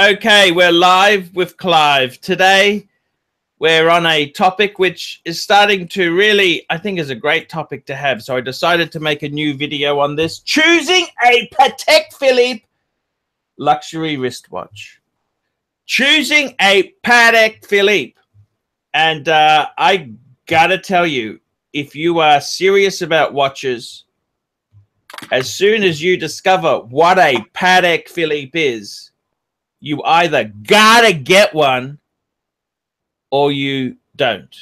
Okay, we're live with Clive. Today, we're on a topic which is starting to really, I think is a great topic to have. So I decided to make a new video on this. Choosing a Patek Philippe luxury wristwatch. Choosing a Patek Philippe. And I gotta tell you, if you are serious about watches, as soon as you discover what a Patek Philippe is, you either gotta get one or you don't.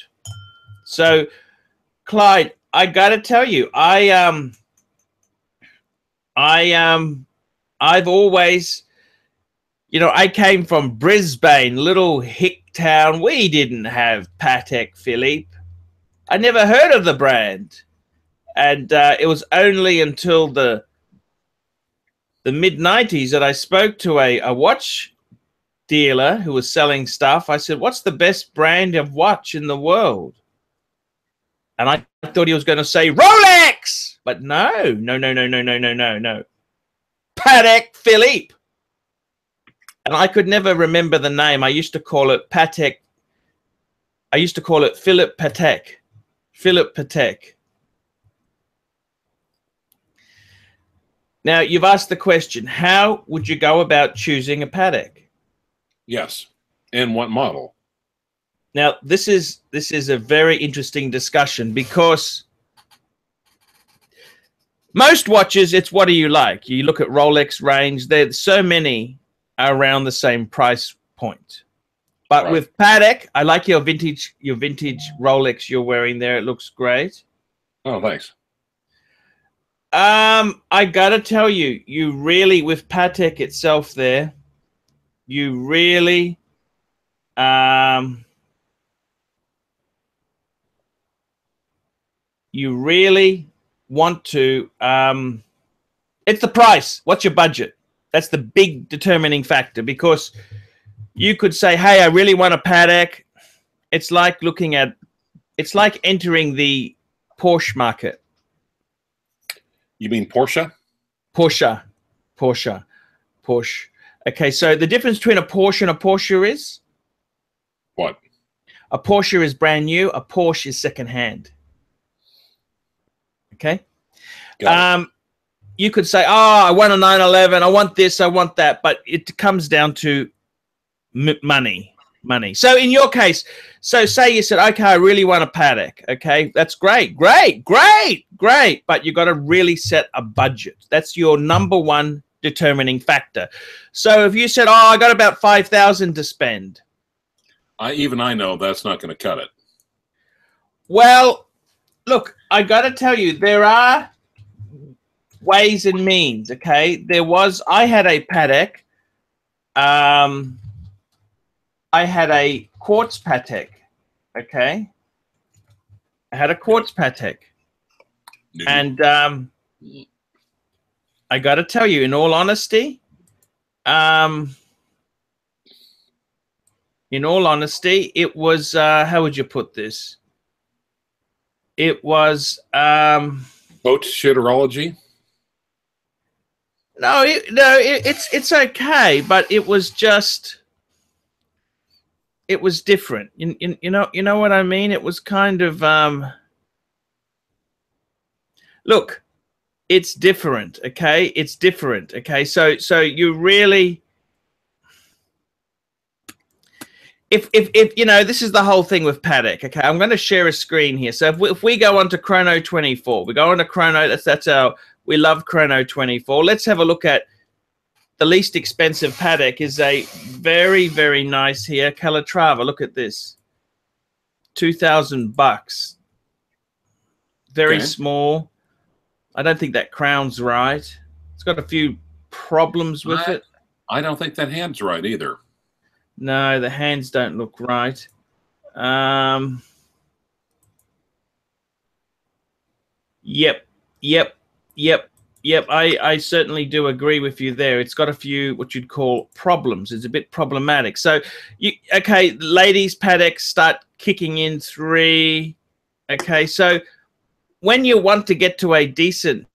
So, Clyde, I gotta tell you, I've always, you know, I came from Brisbane, little hick town. We didn't have Patek Philippe. I never heard of the brand, and it was only until the mid-90s that I spoke to a watch dealer who was selling stuff. I said, what's the best brand of watch in the world? And I thought he was going to say Rolex, but no. Patek Philippe. And I could never remember the name. I used to call it Patek. I used to call it Philippe Patek. Philippe Patek. Now, you've asked the question, how would you go about choosing a Patek? Yes. And what model? Now, this is a very interesting discussion because most watches, it's what do you like? You look at Rolex range, there's so many around the same price point. But right. With Patek, I like your vintage Rolex you're wearing there. It looks great. Oh, thanks. I gotta tell you, you really, with Patek itself there, you really want to, it's the price. What's your budget? That's the big determining factor, because you could say, hey, I really want a Patek. It's like looking at, it's like entering the Porsche market. You mean Porsche? Porsche. Okay, so the difference between a Porsche and a Porsche is? What? A Porsche is brand new. A Porsche is secondhand. Okay? You could say, oh, I want a 911. I want this. I want that. But it comes down to money. So in your case, so say you said, okay, I really want a Patek. Okay, that's great. But you got to really set a budget. That's your number one determining factor. So if you said, oh, I got about 5,000 to spend. I know that's not going to cut it. Well, look, I got to tell you, there are ways and means. Okay, I had a Patek. I had a quartz Patek, okay? I had a quartz Patek. And I got to tell you, in all honesty, it was, how would you put this? It was... boat shitterology? No, it's okay, but it was just... It was different. You know what I mean? It was kind of look, it's different, okay? It's different, okay? So you really, if you know, this is the whole thing with Patek, okay? I'm going to share a screen here. So if we go on to Chrono 24, we go on to Chrono, that's our, we love Chrono 24. Let's have a look at the least expensive Patek. Is a very, very nice here. Calatrava, look at this. $2,000. Very small. I don't think that crown's right. It's got a few problems with it. I don't think that hand's right either. No, the hands don't look right. Yep. I certainly do agree with you there. It's got a few what you'd call problems. It's a bit problematic. So, okay, ladies, Patek start kicking in 3. Okay, so when you want to get to a decent,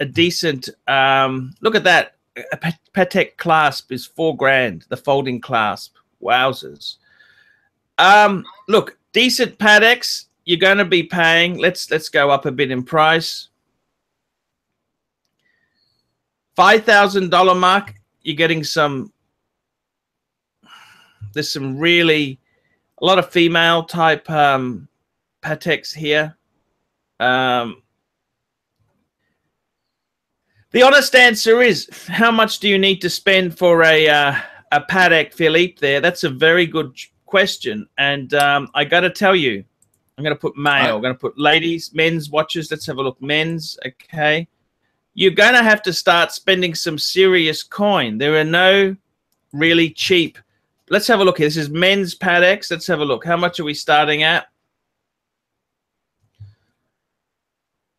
look at that. Patek clasp is $4,000. The folding clasp. Wowzers. Look, decent Pateks, you're going to be paying. Let's go up a bit in price. $5,000 mark. You're getting some. There's some really a lot of female type Pateks here. The honest answer is, how much do you need to spend for a Patek Philippe there? That's a very good question. And I got to tell you, I'm going to put male. I'm going to put ladies, men's watches. Let's have a look. Men's, okay. You're going to have to start spending some serious coin. There are no really cheap. Let's have a look here. This is men's Pateks. Let's have a look. How much are we starting at?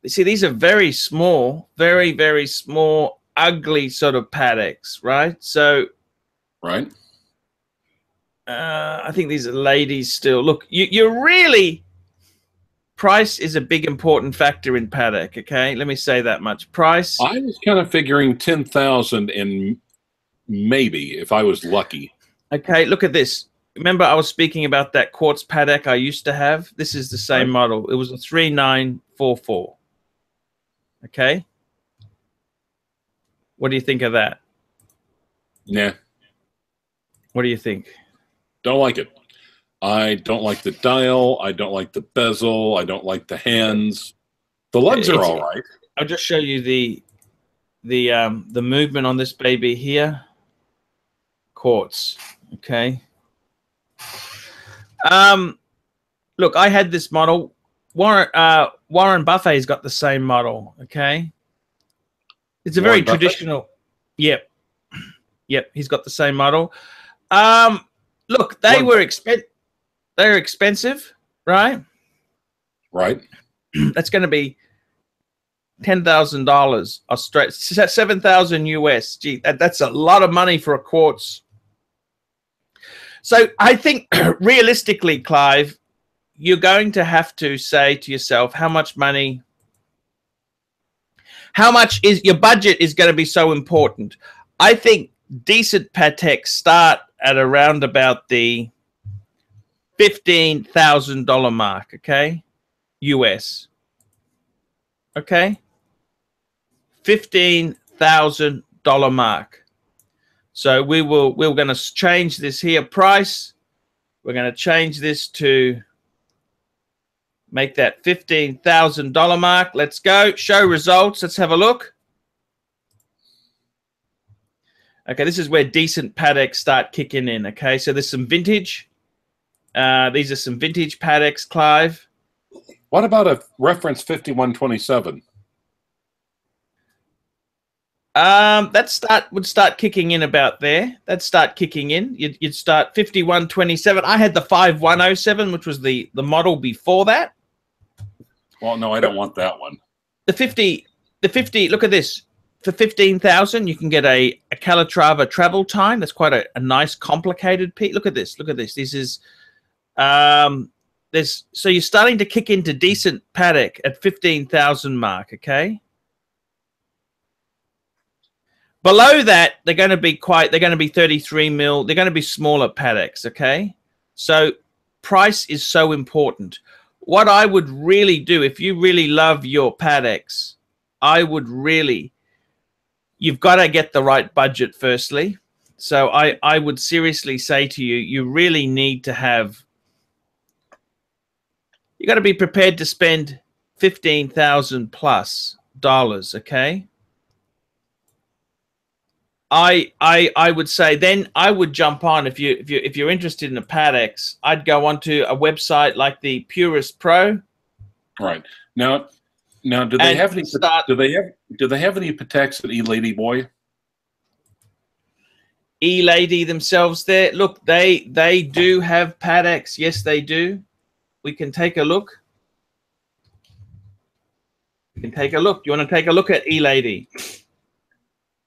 You see, these are very small, very, very small, ugly sort of Pateks, right? So, right. I think these are ladies still. Look, you're really, price is a big important factor in Patek, okay? Let me say that much. Price. I was kind of figuring 10,000 and maybe if I was lucky. Okay, look at this. Remember I was speaking about that quartz Patek I used to have? This is the same model. It was a 3944. Okay. What do you think of that? Nah. What do you think? Don't like it. I don't like the dial. I don't like the bezel. I don't like the hands. The lugs are all right. I'll just show you the movement on this baby here. Quartz. Okay. Look, I had this model. Warren Buffett's got the same model. Okay. It's a very traditional. Yep. Yep. He's got the same model. Look, they were expensive, right? Right. That's going to be $10,000 Australian, $7,000 US. Gee, that's a lot of money for a quartz. So I think realistically, Clive, you're going to have to say to yourself, how much money, how much is your budget is going to be so important. I think decent Pateks start at around about the $15,000 mark, okay? US. Okay? $15,000 mark. So we're going to change this here price. We're going to change this to make that $15,000 mark. Let's go. Show results. Let's have a look. Okay, this is where decent Pateks start kicking in. Okay, so there's some vintage. These are some vintage Pateks, Clive. What about a reference 5127? That would start kicking in about there. That'd start kicking in. You'd start 5127. I had the 5107, which was the model before that. Well, no, I don't want that one. The 50. Look at this. For 15,000, you can get a Calatrava travel time. That's quite a nice, complicated piece. Look at this. Look at this. This is so you're starting to kick into decent Patek at 15,000 mark. Okay. Below that, they're going to be 33 mil. They're going to be smaller Pateks. Okay. So price is so important. What I would really do, if you really love your Pateks, I would really, you've got to get the right budget firstly. So I would seriously say to you, you really need to have, you got to be prepared to spend $15,000 plus, okay? I would say then I would jump on if you're interested in a Pateks, I'd go onto a website like the Purist Pro. Right. Now do they have any Pateks at E-Lady Boy? E-Lady themselves there. Look, they do have Pateks. Yes, they do. We can take a look. We can take a look. Do you want to take a look at E-Lady?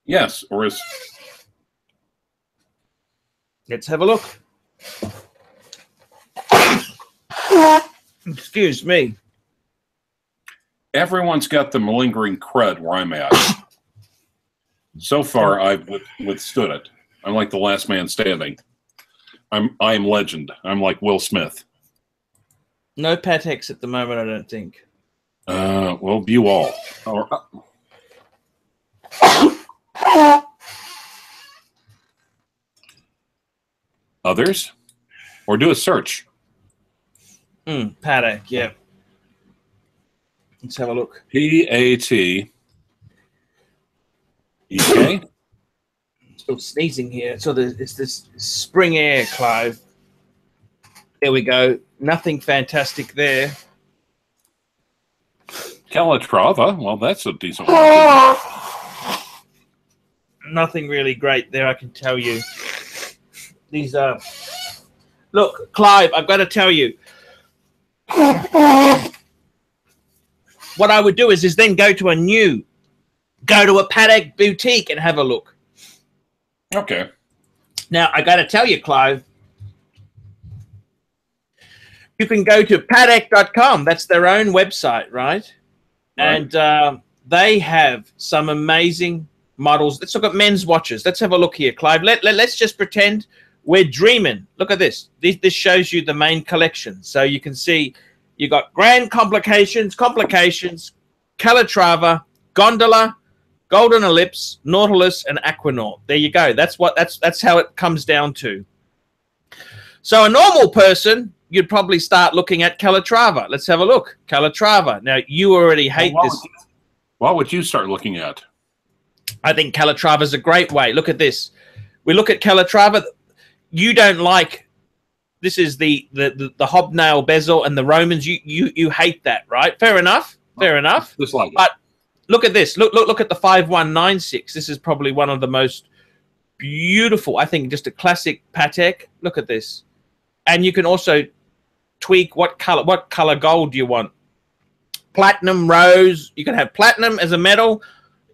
Yes, or is... Let's have a look. Excuse me. Everyone's got the malingering crud where I'm at. So far, I've withstood it. I'm like the last man standing. I am legend. I'm like Will Smith. No PATEKs at the moment, I don't think. Well, view all. Others? Or do a search. PATEK, yeah. Let's have a look. PATEK. Still sneezing here. So it's this spring air, Clive. There we go. Nothing fantastic there. Calatrava. Well, that's a decent one. Nothing really great there, I can tell you. These are... Look, Clive, I've got to tell you. What I would do is then go to a PATEK boutique and have a look. Okay. Now, I got to tell you, Clive, you can go to patek.com. That's their own website, right? And they have some amazing models. Let's look at men's watches. Let's have a look here, Clive. Let's just pretend we're dreaming. Look at this. This shows you the main collection. So you can see you got Grand Complications, Calatrava, Gondola, Golden Ellipse, Nautilus, and Aquanaut. There you go. That's how it comes down to. So a normal person, you'd probably start looking at Calatrava. Let's have a look. Calatrava. Now, you already hate this. What would you start looking at? I think Calatrava is a great way. Look at this. We look at Calatrava. You don't like... This is the hobnail bezel and the Romans. You hate that, right? Fair enough. Fair enough. Just like but look at this. Look at the 5196. This is probably one of the most beautiful, I think, just a classic PATEK. Look at this. And you can also tweak what color gold you want. Platinum, rose. You can have platinum as a metal,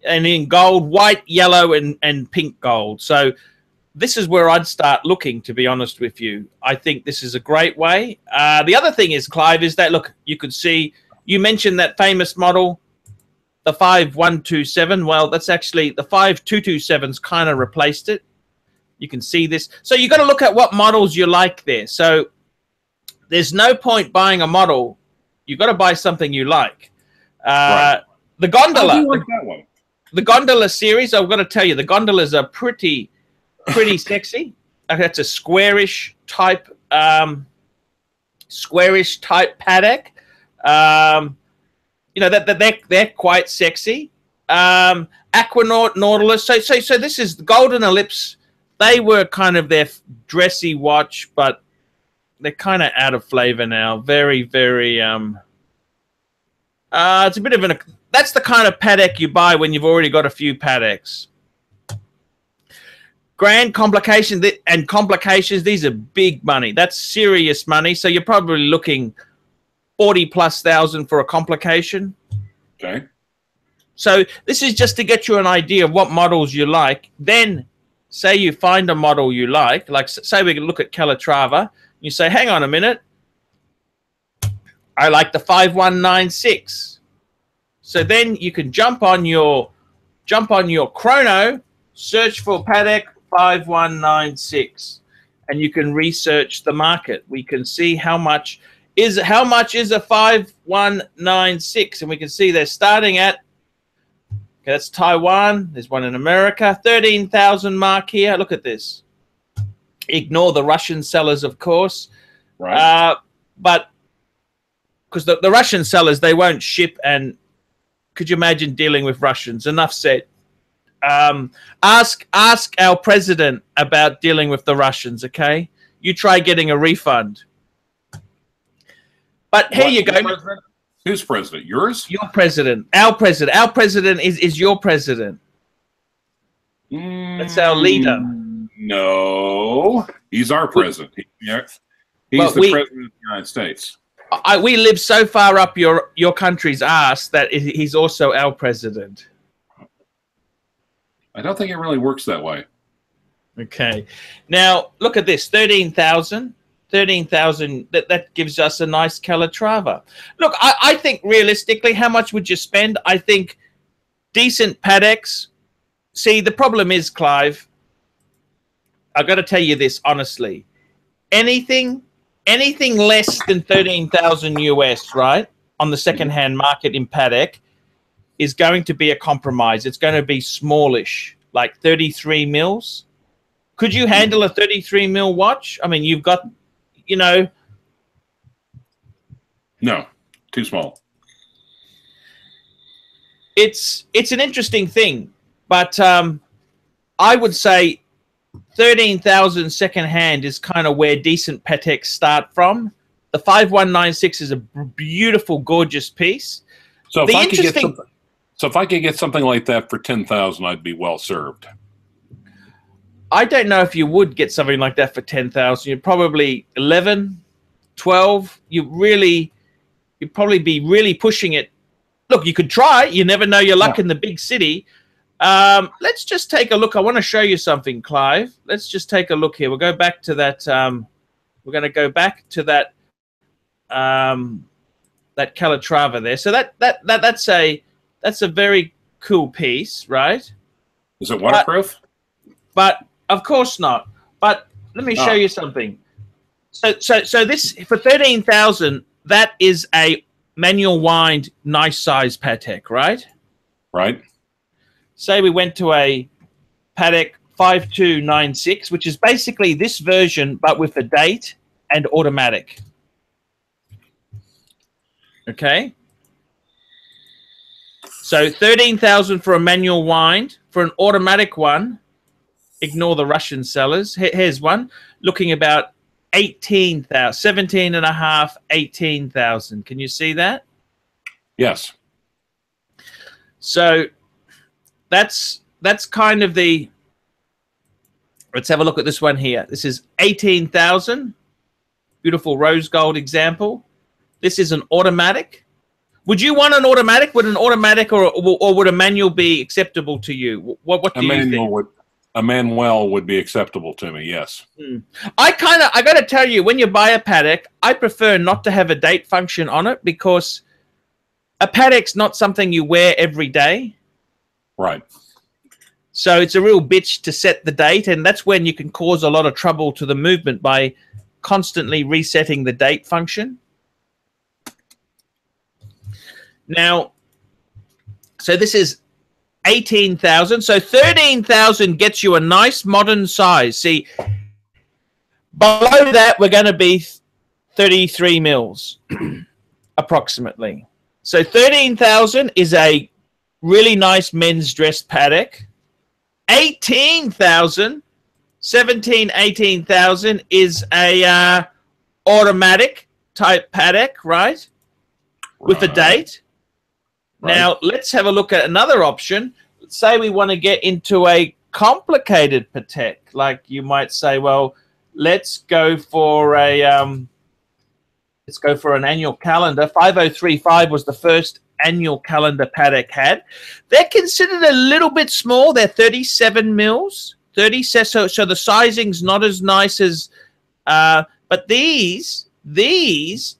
and in gold, white, yellow, and pink gold. So this is where I'd start looking, to be honest with you. I think this is a great way. The other thing is, Clive, is that, look, you could see, you mentioned that famous model, the 5127. Well, that's actually, the 5227's kind of replaced it. You can see this. So you got to look at what models you like there. So there's no point buying a model. You got to buy something you like. Right. The Gondola. I do like that one. The Gondola series, I've got to tell you, the Gondolas are pretty sexy. That's a squarish type PATEK. You know, they're quite sexy. Aquanaut, Nautilus. So this is the Golden Ellipse. They were kind of their dressy watch, but they're kind of out of flavor now. Very, very it's a bit of that's the kind of PATEK you buy when you've already got a few PATEKs. Grand Complications and Complications, these are big money. That's serious money. So you're probably looking 40,000+ for a complication. Okay. So this is just to get you an idea of what models you like. Then say you find a model you like say we can look at Calatrava. You say, hang on a minute. I like the 5196. So then you can jump on your chrono, search for PATEK 5196, and you can research the market. We can see how much is a 5196, and we can see they're starting at, okay, that's Taiwan. There's one in America, 13,000 mark here. Look at this. Ignore the Russian sellers, of course. Right. But because the Russian sellers, they won't ship. And could you imagine dealing with Russians? Enough said. Ask our president about dealing with the Russians, okay? You try getting a refund. But here you go. President? Who's president? Yours? Your president. Our president. Our president is your president. That's our leader. No. He's our president. He's the president of the United States. We live so far up your country's ass that he's also our president. I don't think it really works that way. Okay. Now, look at this. 13,000. 13,000. That gives us a nice Calatrava. Look, I think realistically, how much would you spend? I think decent PATEKs, see, the problem is, Clive, I've got to tell you this honestly. Anything less than 13,000 US, right, on the second-hand market in Patek is going to be a compromise. It's going to be smallish, like 33 mils. Could you handle a 33 mil watch? I mean, you've got, you know. No, too small. It's an interesting thing, but I would say 13,000 second-hand is kind of where decent Pateks start from. The 5196 is a beautiful, gorgeous piece. So if I could get something like that for 10,000, I'd be well served. I don't know if you would get something like that for 10,000. You'd probably 11, 12. You'd probably be really pushing it. Look, you could try. You never know your luck in the big city. Let's just take a look. I want to show you something, Clive. Let's just take a look here. We'll go back to that. We're going to go back to that that Calatrava there. So that's a very cool piece, right? Is it waterproof? But of course not. But let me show you something. So this for 13,000, that is a manual wind, nice size Patek, right? Right. Say we went to a Patek 5296, which is basically this version, but with the date and automatic. Okay. So 13,000 for a manual wind. For an automatic one, ignore the Russian sellers. Here's one looking about 18,000, 17 and a half, 18,000. Can you see that? Yes. So that's kind of the. Let's have a look at this one here. This is 18,000. Beautiful rose gold example. This is an automatic. Would you want an automatic? Would an automatic or would a manual be acceptable to you? What do you think? A manual would be acceptable to me, yes. I got to tell you, when you buy a Patek, I prefer not to have a date function on it because a Patek's not something you wear every day. Right. So it's a real bitch to set the date, and that's when you can cause a lot of trouble to the movement by constantly resetting the date function. Now, so this is 18,000. So 13,000 gets you a nice modern size. See, below that, we're going to be 33 mils, approximately. So 13,000 is a really nice men's dress Patek. 18,000, 17, 18,000 is a automatic type Patek, right? With a date. Right. Now, let's have a look at another option. Let's say we want to get into a complicated Patek. Like you might say, well, let's go for an annual calendar. 5035 was the first annual calendar Patek had. They're considered a little bit small. They're 37 mils. 37. So the sizing's not as nice as, but these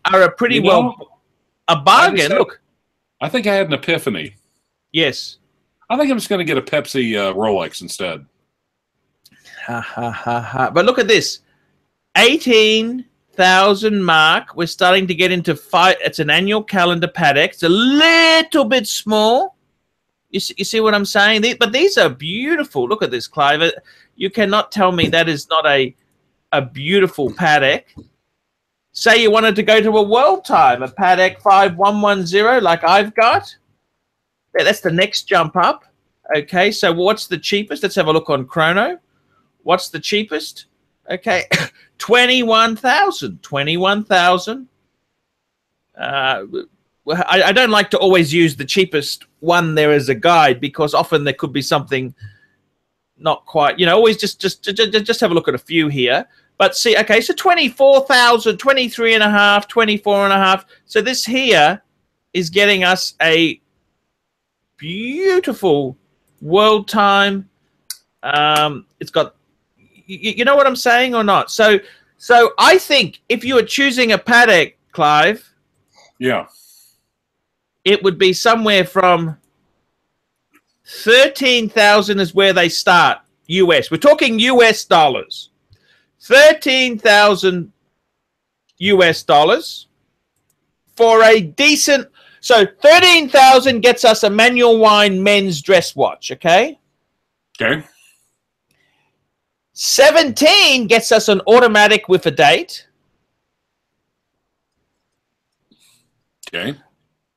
are a pretty a bargain. Look. I think I had an epiphany. Yes. I think I'm just going to get a Pepsi Rolex instead. Ha, ha, ha, ha. But look at this. 18,000 mark. We're starting to get into it's an annual calendar Patek. It's a little bit small. You see what I'm saying? But these are beautiful. Look at this, Clive. You cannot tell me that is not a beautiful Patek. Say you wanted to go to a world time, a Patek 5110 like I've got. Yeah, that's the next jump up. Okay, so what's the cheapest? Let's have a look on Chrono. What's the cheapest? Okay, 21,000. 21,000. I don't like to always use the cheapest one there as a guide because often there could be something not quite, always just have a look at a few here. But see, okay, so 24,000, 23 and a half, 24 and a half. So this here is getting us a beautiful world time. It's got, you know what I'm saying or not? So I think if you were choosing a Patek, Clive, yeah, it would be somewhere from 13,000 is where they start. US. We're talking US dollars. 13,000 US dollars for a decent. So 13,000 gets us a manual wine men's dress watch. Okay. Okay. 17 gets us an automatic with a date. Okay.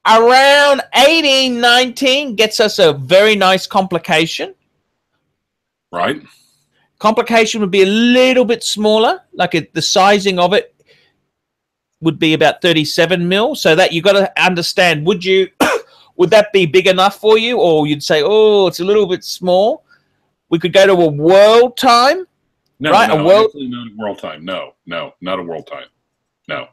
Around 18, 19 gets us a very nice complication. Right. Complication would be a little bit smaller, like the sizing of it would be about 37 mil. So that you got to understand, would you, would that be big enough for you? Or you'd say, oh, it's a little bit small. We could go to a world time. No, right? no, A world, not a world time. No, no, not a world time. No.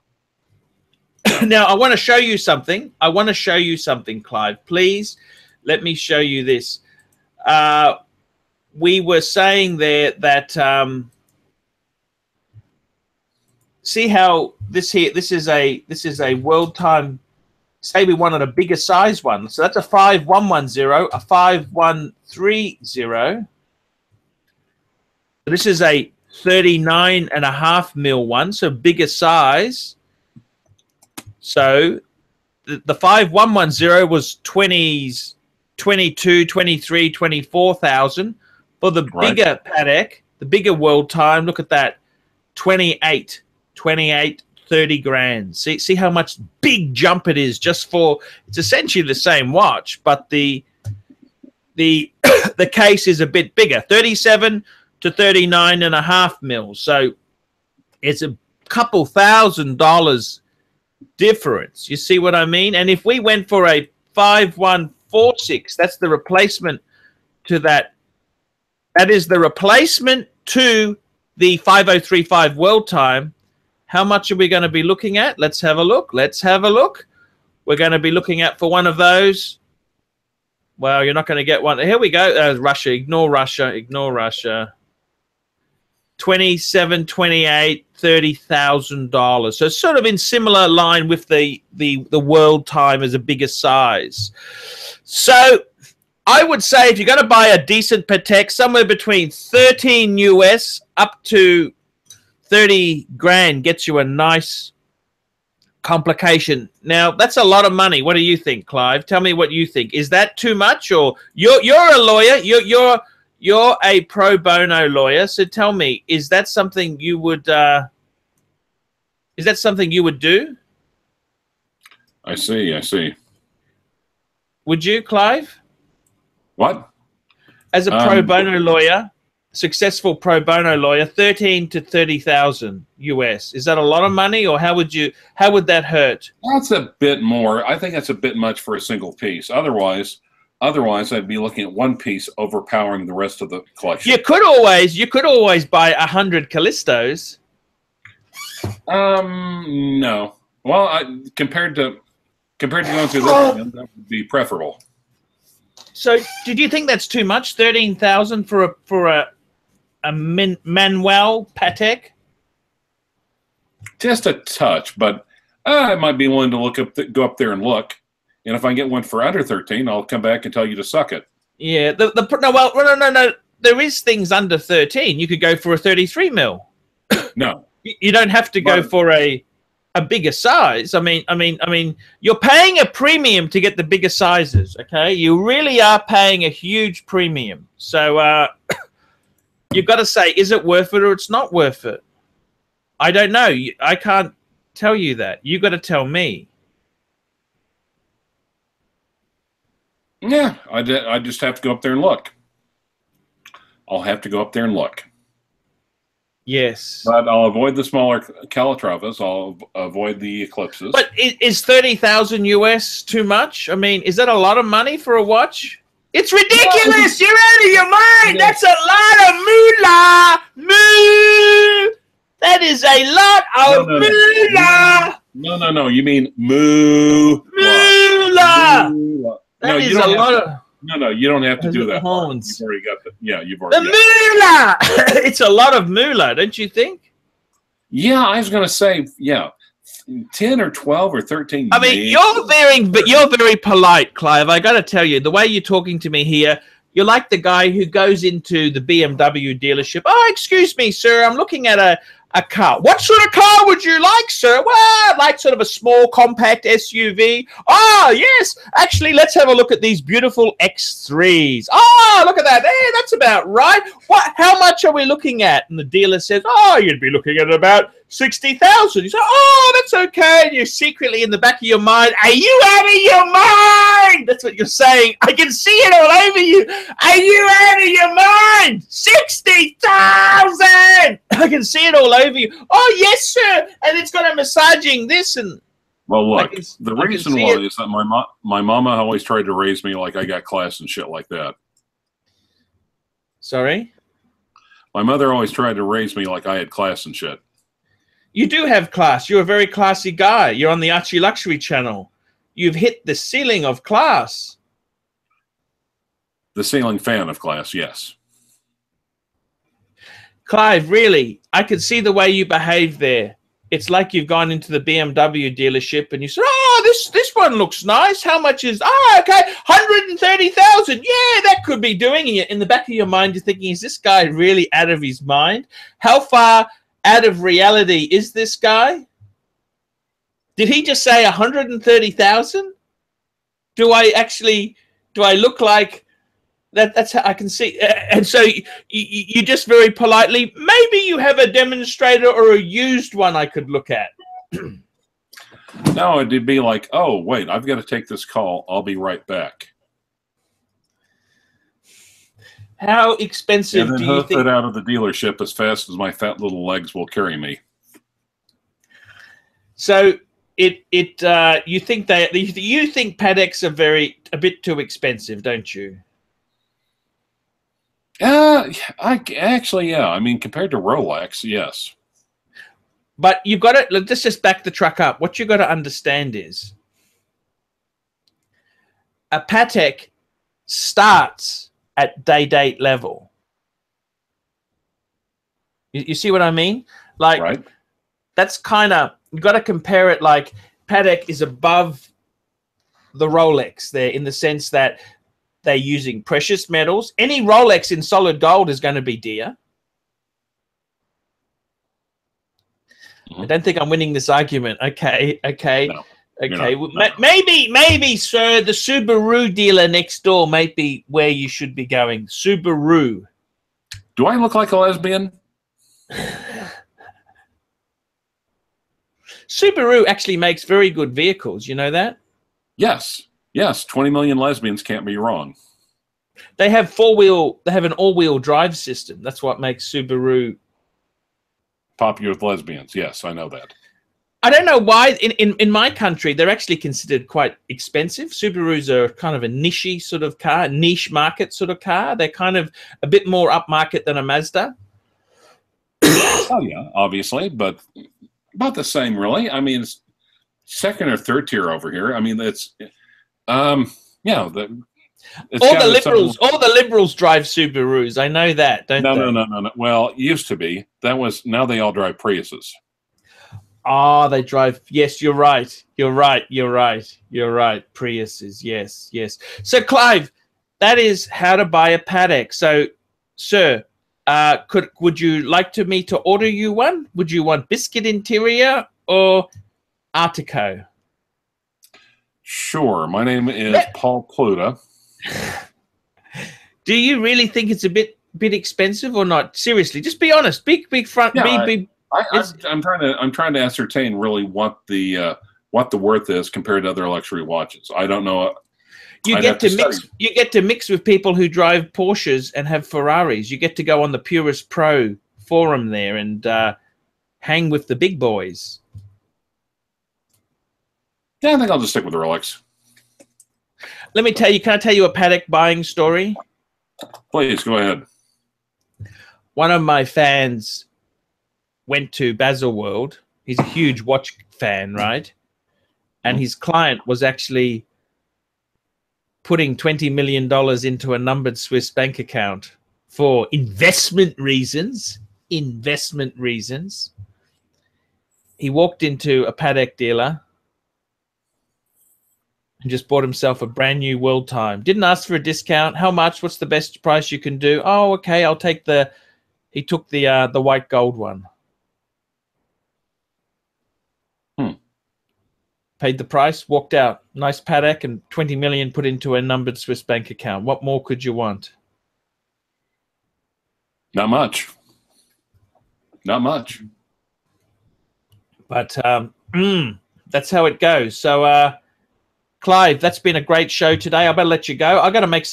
Now, I want to show you something. I want to show you something, Clive. Please let me show you this. We were saying there that see how this here, this is a world time. Say we wanted a bigger size one. So that's a 5110, a 5130. This is a 39.5 mil one, so bigger size. So the 5110 was 20s, 22, 23, 24,000. For the bigger Patek, the bigger world time, look at that, 28, 30 grand. See how much big jump it is just for, it's essentially the same watch, but the case is a bit bigger, 37 to 39.5 mil. So it's a couple $1,000 difference. You see what I mean? And if we went for a 5146, that's the replacement to that. That is the replacement to the 5035 world time. How much are we going to be looking at? Let's have a look. Let's have a look. We're going to be looking at, for one of those. Well, you're not going to get one. Here we go. Russia. Ignore Russia. Ignore Russia. 27, 28, $30,000. So it's sort of in similar line with the world time as a bigger size. So I would say if you're going to buy a decent Patek, somewhere between 13 US up to 30 grand gets you a nice complication. Now, that's a lot of money. What do you think, Clive? Tell me what you think. Is that too much? Or you're a lawyer. You're a pro bono lawyer. So tell me, is that something you would do? I see. Would you, Clive? What? As a pro bono lawyer, successful pro bono lawyer, 13 to 30,000 US. Is that a lot of money, or how would that hurt? That's a bit more. I think that's a bit much for a single piece. Otherwise, I'd be looking at one piece overpowering the rest of the collection. You could always buy 100 Callistos. No. Well, compared to going through this, that would be preferable. So, did you think that's too much? 13,000 for a Manuel Patek? Just a touch, but I might be willing to go up there and look. And if I get one for under 13, I'll come back and tell you to suck it. Yeah. No. There is things under 13. You could go for a 33 mil. No. You don't have to go for a bigger size. I mean, you're paying a premium to get the bigger sizes. Okay, you really are paying a huge premium. So you've got to say, is it worth it or it's not worth it? I don't know. I can't tell you that. You got to tell me. Yeah, I just have to go up there and look. I'll have to go up there and look. Yes. But I'll avoid the smaller Calatravas. I'll avoid the Eclipses. But is 30,000 US too much? I mean, is that a lot of money for a watch? It's ridiculous! You're out of your mind! That's a lot of moolah! Moo! That is a lot of moolah! No. You mean moo. Moolah! That is a lot of... No, you don't have to do that. Horns. You've already got the... Yeah, you've already got the moolah! It's a lot of moolah, don't you think? Yeah, I was going to say, yeah. 10 or 12 or 13. I mean, you're very polite, Clive. I got to tell you, the way you're talking to me here, you're like the guy who goes into the BMW dealership. Oh, excuse me, sir. I'm looking at a car. What sort of car would you like, sir? Well, I'd like sort of a small compact SUV. Oh, yes. Actually, let's have a look at these beautiful X3s. Oh, look at that. Hey, that's about right. What? How much are we looking at? And the dealer says, oh, you'd be looking at about 60,000. You say, oh, that's okay. And you're secretly in the back of your mind, are you out of your mind? That's what you're saying. I can see it all over you. Are you out of your mind? 60,000. I can see it all over you. Oh, yes, sir. And it's got a massaging this and. Well, look, the reason was is that my mama always tried to raise me like I got class and shit like that. Sorry? My mother always tried to raise me like I had class and shit. You do have class. You're a very classy guy. You're on the ArchieLuxury channel. You've hit the ceiling of class. The ceiling fan of class, yes. Clive, really, I could see the way you behave there. It's like you've gone into the BMW dealership and you said, oh, this one looks nice. How much is, oh, okay, 130,000. Yeah, that could be doing it. In the back of your mind, you're thinking, is this guy really out of his mind? How far out of reality is this guy? Did he just say 130,000? Do I look like that's how I can see? And so you just very politely, maybe you have a demonstrator or a used one I could look at. No, it'd be like, oh, wait, I've got to take this call. I'll be right back. How expensive do you think? It out of the dealership as fast as my fat little legs will carry me. So you think Pateks are a bit too expensive, don't you? Yeah, I mean, compared to Rolex, yes. But you've got to, let's just back the truck up. What you've got to understand is a Patek starts at day-date level. You see what I mean? Like, right. That's kind of, you've got to compare it like Patek is above the Rolex there in the sense that they're using precious metals. Any Rolex in solid gold is going to be dear. I don't think I'm winning this argument. Okay. No, okay. Well, maybe, sir, the Subaru dealer next door might be where you should be going. Subaru. Do I look like a lesbian? Subaru actually makes very good vehicles. You know that? Yes. 20 million lesbians can't be wrong. They have an all-wheel drive system. That's what makes Subaru popular with lesbians. Yes, I know that. I don't know why in my country they're actually considered quite expensive. Subarus are kind of a niche sort of car, niche market sort of car. They're kind of a bit more upmarket than a Mazda. Oh yeah, obviously, but about the same, really. I mean, it's second or third tier over here. I mean, it's all the liberals drive Subarus. I know that, don't they? No. Well, it used to be. Now they all drive Priuses. Ah, they drive. Yes, you're right. Priuses. Yes. So, Clive, that is how to buy a Patek. So, sir, would you like me to order you one? Would you want biscuit interior or Artico? Sure. My name is Paul Pluta. Do you really think it's a bit expensive or not? Seriously, just be honest. Big front. Yeah, I'm trying to ascertain really what the worth is compared to other luxury watches. I don't know. You get to mix with people who drive Porsches and have Ferraris. You get to go on the Purist Pro forum there and hang with the big boys. Yeah, I think I'll just stick with the Rolex. Let me tell you. Can I tell you a Patek buying story? Please go ahead. One of my fans went to Baselworld. He's a huge watch fan, right? And his client was actually putting $20 million into a numbered Swiss bank account for investment reasons. he walked into a Patek dealer and just bought himself a brand new World Time. Didn't ask for a discount. How much? What's the best price you can do? Oh, okay, I'll take the. He took the white gold one. Paid the price, walked out. Nice Patek and 20 million put into a numbered Swiss bank account. What more could you want? Not much. Not much. But that's how it goes. So, Clive, that's been a great show today. I better let you go. I got to make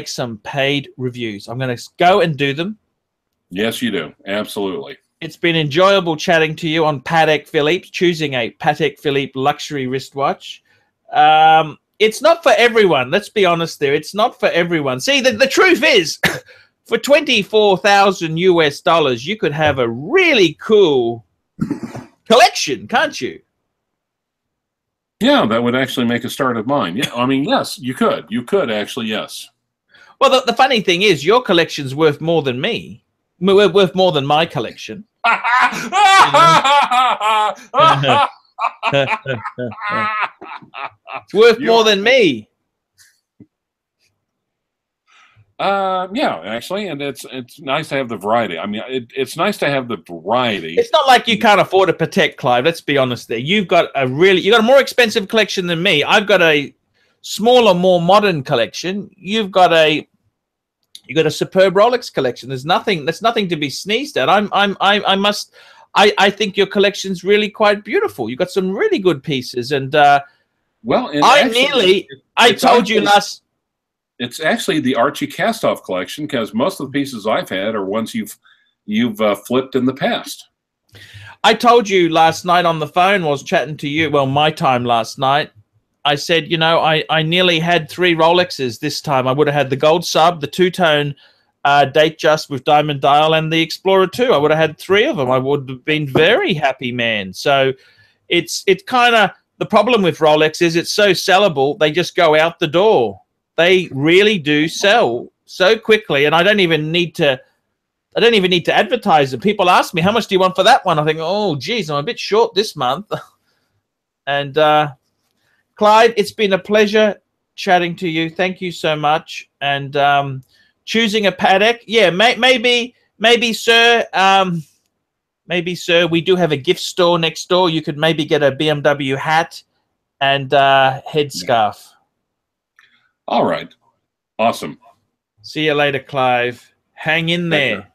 some paid reviews. I'm going to go and do them. Yes, you do. Absolutely. It's been enjoyable chatting to you on Patek Philippe, choosing a Patek Philippe luxury wristwatch. It's not for everyone. Let's be honest there. It's not for everyone. See, the truth is, for $24,000 US, you could have a really cool collection, can't you? Yeah, that would actually make a start of mine. Yeah, I mean, yes, you could. You could actually, yes. Well, the funny thing is, your collection's worth more than me. Worth more than my collection. It's worth more than me. Yeah, actually, and it's nice to have the variety. I mean, it's nice to have the variety. It's not like you can't afford a Patek, Clive. Let's be honest there. You got a more expensive collection than me. I've got a smaller, more modern collection. You got a superb Rolex collection. That's nothing to be sneezed at. I think your collection's really quite beautiful. You got some really good pieces, and well, It's actually the Archie cast-off collection, because most of the pieces I've had are ones you've flipped in the past. I told you last night on the phone, was chatting to you, well, my time last night, I said, you know, I nearly had 3 Rolexes this time. I would have had the gold sub, the two-tone date just with diamond dial, and the Explorer 2. I would have had 3 of them. I would have been very happy, man. So it's kind of, the problem with Rolex is it's so sellable, they just go out the door. They really do sell so quickly, and I don't even need to advertise them. People ask me, how much do you want for that one? I think, oh, geez, I'm a bit short this month. And Clyde, it's been a pleasure chatting to you. Thank you so much. And choosing a Patek, yeah, maybe, sir, we do have a gift store next door. You could maybe get a BMW hat and headscarf. All right. Awesome. See you later, Clive. Hang in there.